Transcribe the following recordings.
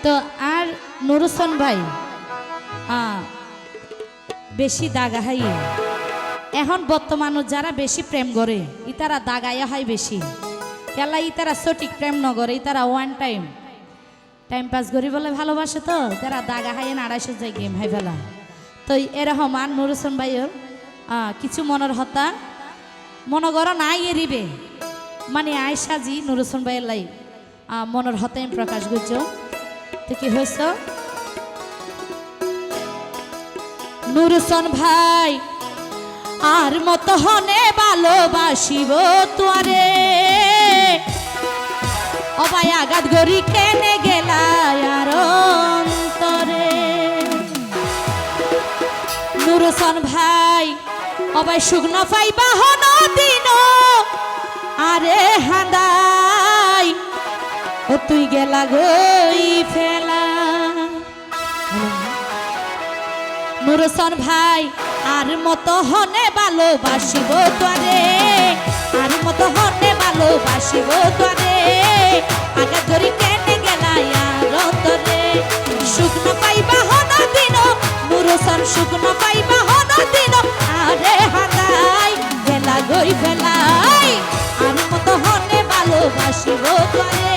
তো আর নুরুসন ভাই বেশি দাগাহাই এখন বর্তমান যারা বেশি প্রেম করে ইতারা দাগাইয়া হয় বেশি কেলা ইতারা সঠিক প্রেম নগরে ইতারা ওয়ান টাইম পাস করি বলে ভালোবাসে তো তারা দাগা হাই 250 যায় গেম হাই ফেলা তো এরকম আর নুরুসন ভাইয়ের কিছু মনের হতা মনগর নাই এরিবে মানে আয়সা জি নুরুসন ভাইয়ের লাই মনের হতায় প্রকাশ করছ তো কি হয়েছ নুরুসন ভাই আর মত হনে ভালোবাসিব তোরে অবাই আঘাত গরি কেনে গেলায় আর অন্তরে নুরুসন ভাই অবাই শুকনো পাইবা হন দিন আরে হাঁদাই ও তুই গেলা গই ফেলা নুরুসন ভাই আর মত হনে ভালোবাসিব তোরে আর মত হনে ভালোবাসিব তোরে আঘাত ধরি কেনে গেলাই আর অন্তরে শুকনো পাইবা হন দিন নুরুসন শুকনো পাইবা হন দিন আরে হাঁদাই গেলা গই ফেলাই আর মত হনে ভালোবাসিব তোরে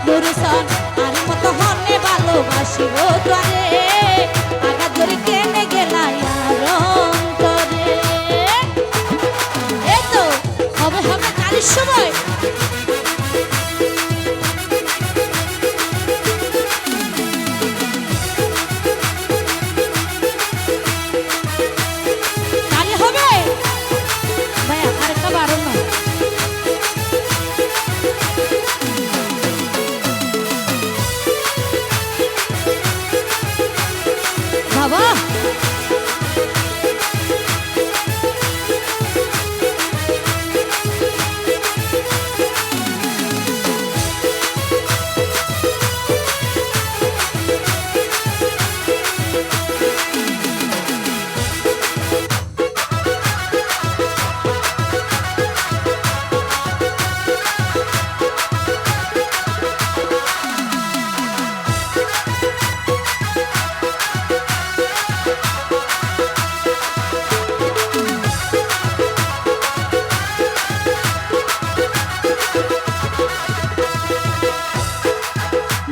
নুরুসন আর মত হনে ভালোবাসিব তোরে আঘাত ধরি কেনে গেলাই আর অন্তরে এই তো হবে হবে কালির সময়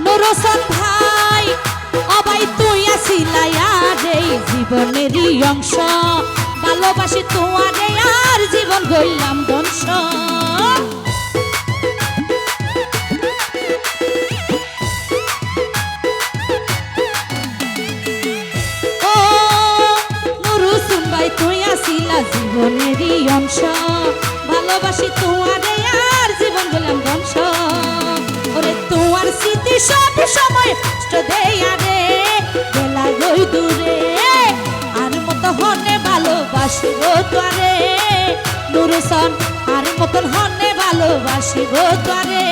নুরুসন ভাই অবাই তুই আসিলাই আর এই জীবনেরই অংশ ভালোবাসি তোমারে আর জীবন গইলাম ধ্বংস ও নুরুসন ভাই তুই আসিলা জীবনেরই অংশ ভালোবাসি তোমারে আর জীবন গইলাম ধ্বংস ওরে তোমার স্মৃতি সব সময় কষ্ট দেয়া রে গেলা গই দূরে আর মত হনে ভালোবাসিব তোরে নুরুসন আর মতন হনে ভালোবাসিব তোরে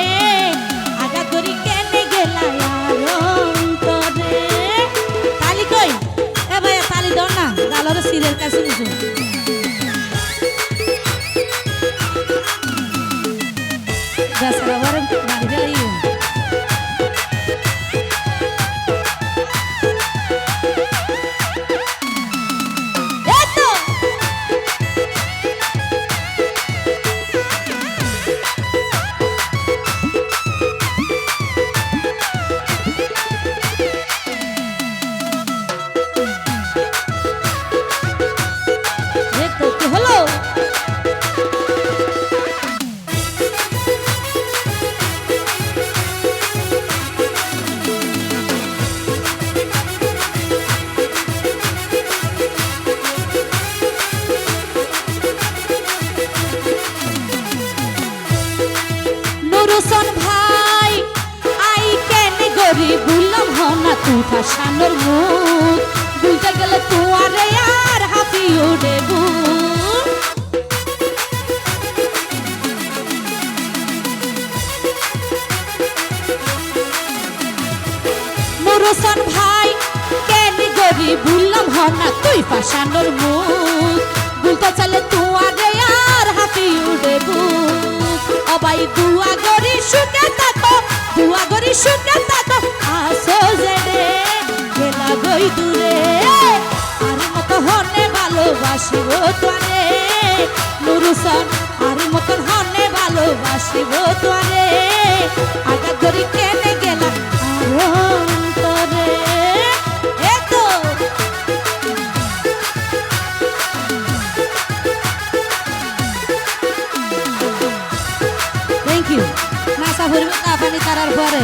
আঘাত ধরি কেনে গেলা আর অন্তরে তালি কই এ ভাই তালি দাও না গালর সিলের কাছে নিছো দশরা বারে বাড়ি গেলাই নুরুসন ভাই আই কেনে গরি বুললাম হনা তুই ফাসানোর মুখ বুঝতে গেলে তুয়ারে আর হাফি উড়ে নুরুসন ভাই কেনে গরি বুললাম হনা তুই ফাসানোর মুখ বুঝতে চলে তুয়ারে আর হাফি উড়ে অবাই দুয়া গরি সুখে থাকো দুয়া গরি সুখে থাকো আসো টেনশন আর মতন হনে ভালোবাসিব তোরে আঘাত ধরি কেনে গেলাম অন্তরে এতো থ্যাংক ইউ নাসা ভরবে কাপানি তারার পরে